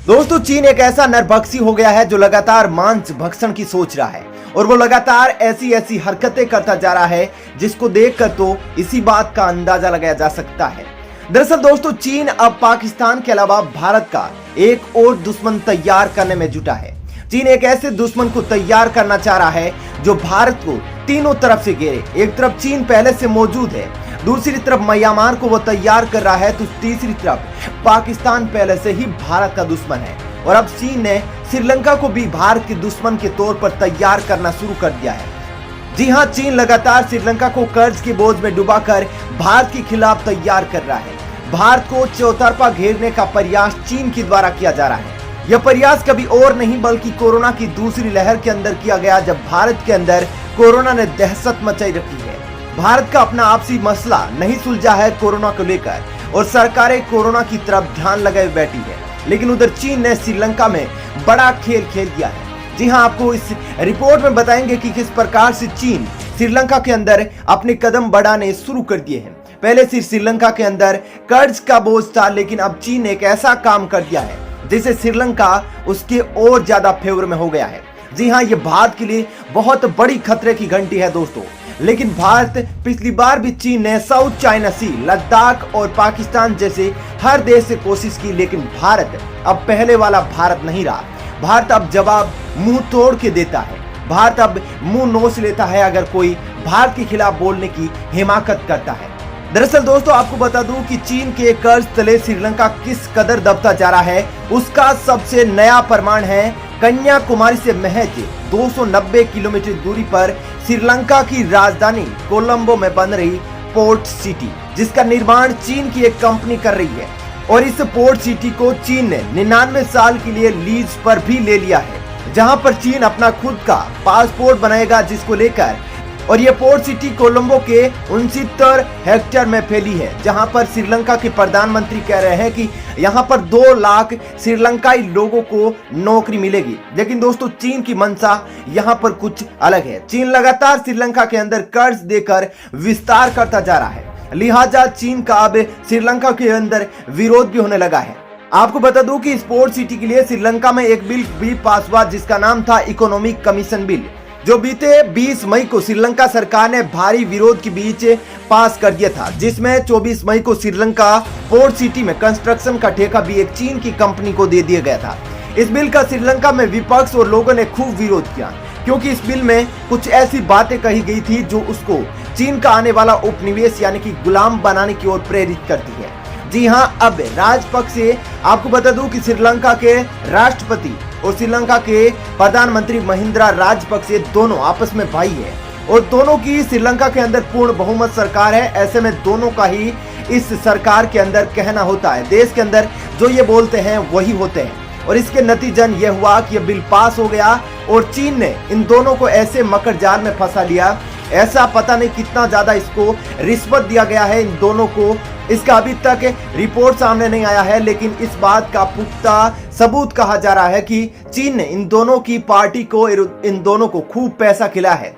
दोस्तों, चीन एक ऐसा नरभक्षी हो गया है जो लगातार मांस भक्षण की सोच रहा है और वो लगातार ऐसी ऐसी हरकतें करता जा रहा है जिसको देखकर तो इसी बात का अंदाजा लगाया जा सकता है। दरअसल दोस्तों, चीन अब पाकिस्तान के अलावा भारत का एक और दुश्मन तैयार करने में जुटा है। चीन एक ऐसे दुश्मन को तैयार करना चाह रहा है जो भारत को तीनों तरफ से घेरे। एक तरफ चीन पहले से मौजूद है, दूसरी तरफ म्यांमार को वो तैयार कर रहा है, तो तीसरी तरफ पाकिस्तान पहले से ही भारत का दुश्मन है और अब चीन ने श्रीलंका को भी भारत के दुश्मन के तौर पर तैयार करना शुरू कर दिया है। जी हां, चीन लगातार श्रीलंका को कर्ज के बोझ में डुबाकर भारत के खिलाफ तैयार कर रहा है। भारत को चौतरफा घेरने का प्रयास चीन के द्वारा किया जा रहा है। यह प्रयास कभी और नहीं बल्कि कोरोना की दूसरी लहर के अंदर किया गया, जब भारत के अंदर कोरोना ने दहशत मचाई रखी है। भारत का अपना आपसी मसला नहीं सुलझा है कोरोना को लेकर और सरकारें कोरोना की तरफ ध्यान लगाए बैठी है, लेकिन उधर चीन ने श्रीलंका में बड़ा खेल खेल दिया है। जी हां, आपको इस रिपोर्ट में बताएंगे कि किस प्रकार से चीन श्रीलंका के अंदर अपने कदम बढ़ाने शुरू कर दिए हैं। पहले से श्रीलंका के अंदर कर्ज का बोझ था, लेकिन अब चीन ने एक ऐसा काम कर दिया है जिससे श्रीलंका उसके और ज्यादा फेवर में हो गया है। जी हां, ये भारत के लिए बहुत बड़ी खतरे की घंटी है दोस्तों। लेकिन भारत पिछली बार भी चीन ने साउथ चाइना सी, लद्दाख और पाकिस्तान जैसे हर देश से कोशिश की, लेकिन भारत अब पहले वाला भारत नहीं रहा। भारत अब जवाब मुंह तोड़ के देता है। भारत अब मुंह नोच लेता है अगर कोई भारत के खिलाफ बोलने की हिमाकत करता है। दरअसल दोस्तों, आपको बता दूं कि चीन के कर्ज तले श्रीलंका किस कदर दबता जा रहा है, उसका सबसे नया प्रमाण है कन्याकुमारी से महज 290 किलोमीटर दूरी पर श्रीलंका की राजधानी कोलंबो में बन रही पोर्ट सिटी, जिसका निर्माण चीन की एक कंपनी कर रही है। और इस पोर्ट सिटी को चीन ने 99 साल के लिए लीज पर भी ले लिया है, जहां पर चीन अपना खुद का पासपोर्ट बनाएगा, जिसको लेकर और ये पोर्ट सिटी कोलंबो के 69 हेक्टेयर में फैली है, जहां पर श्रीलंका के प्रधानमंत्री कह रहे हैं कि यहां पर 2 लाख श्रीलंकाई लोगों को नौकरी मिलेगी। लेकिन दोस्तों, चीन की मंशा यहां पर कुछ अलग है। चीन लगातार श्रीलंका के अंदर कर्ज देकर विस्तार करता जा रहा है, लिहाजा चीन का अब श्रीलंका के अंदर विरोध भी होने लगा है। आपको बता दूं कि इस पोर्ट सिटी के लिए श्रीलंका में एक बिल भी पास हुआ, जिसका नाम था इकोनॉमिक कमीशन बिल, जो बीते 20 मई को श्रीलंका सरकार ने भारी विरोध के बीच पास कर दिया था, जिसमें 24 मई को श्रीलंका पोर्ट सिटी में कंस्ट्रक्शन का ठेका भी एक चीन की कंपनी को दे दिया गया था। इस बिल का श्रीलंका में विपक्ष और लोगों ने खूब विरोध किया, क्योंकि इस बिल में कुछ ऐसी बातें कही गई थी जो उसको चीन का आने वाला उपनिवेश यानी कि गुलाम बनाने की ओर प्रेरित करती है। जी हां, अब राजपक्षे, आपको बता दूं कि श्रीलंका के राष्ट्रपति और श्रीलंका के प्रधानमंत्री महिंद्रा राजपक्षे दोनों आपस में भाई है और दोनों की श्रीलंका के अंदर पूर्ण बहुमत सरकार है। ऐसे में दोनों का ही इस सरकार के अंदर कहना होता है। देश के अंदर जो ये बोलते हैं वही होते हैं और इसके नतीजन ये हुआ कि यह बिल पास हो गया और चीन ने इन दोनों को ऐसे मकर जाल में फंसा लिया। ऐसा पता नहीं कितना ज्यादा इसको रिश्वत दिया गया है इन दोनों को, इसका अभी तक रिपोर्ट सामने नहीं आया है, लेकिन इस बात का पुख्ता सबूत कहा जा रहा है कि चीन ने इन दोनों की पार्टी को, इन दोनों को खूब पैसा खिलाया है।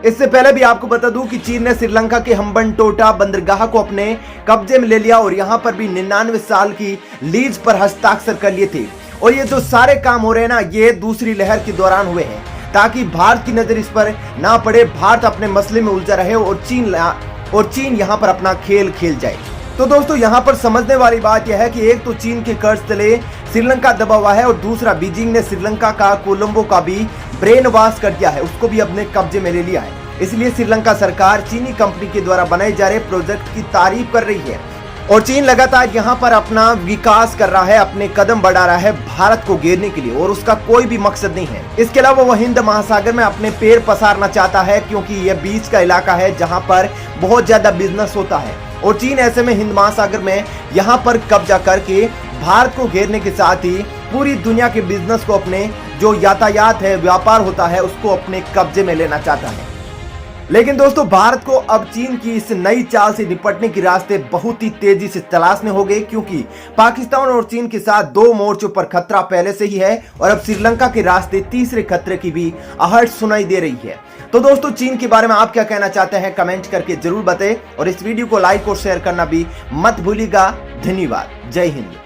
इससे पहले भी आपको बता दूं कि चीन ने श्रीलंका के हम्बनटोटा बंदरगाह को अपने कब्जे में ले लिया और यहां पर भी 99 साल की लीज पर हस्ताक्षर कर लिए थे। और ये जो सारे काम हो रहे हैं ना, ये दूसरी लहर के दौरान हुए हैं, ताकि भारत की नजर इस पर ना पड़े, भारत अपने मसले में उलझा रहे और चीन यहां पर अपना खेल खेल जाए। तो दोस्तों, यहां पर समझने वाली बात यह है कि एक तो चीन के कर्ज तले श्रीलंका दबा हुआ है और दूसरा बीजिंग ने श्रीलंका का कोलंबो का भी ब्रेन वॉश कर दिया है, उसको भी अपने कब्जे में ले लिया है। इसलिए श्रीलंका सरकार चीनी कंपनी के द्वारा बनाए जा रहे प्रोजेक्ट की तारीफ कर रही है और चीन लगातार यहां पर अपना विकास कर रहा है, अपने कदम बढ़ा रहा है भारत को घेरने के लिए और उसका कोई भी मकसद नहीं है। इसके अलावा वह हिंद महासागर में अपने पैर पसारना चाहता है, क्योंकि यह बीच का इलाका है जहां पर बहुत ज्यादा बिजनेस होता है और चीन ऐसे में हिंद महासागर में यहां पर कब्जा करके भारत को घेरने के साथ ही पूरी दुनिया के बिजनेस को, अपने जो यातायात है, व्यापार होता है, उसको अपने कब्जे में लेना चाहता है। लेकिन दोस्तों, भारत को अब चीन की इस नई चाल से निपटने के रास्ते बहुत ही तेजी से तलाशने होंगे, क्योंकि पाकिस्तान और चीन के साथ 2 मोर्चों पर खतरा पहले से ही है और अब श्रीलंका के रास्ते तीसरे खतरे की भी आहट सुनाई दे रही है। तो दोस्तों, चीन के बारे में आप क्या कहना चाहते हैं, कमेंट करके जरूर बताएं और इस वीडियो को लाइक और शेयर करना भी मत भूलिएगा। धन्यवाद। जय हिंद।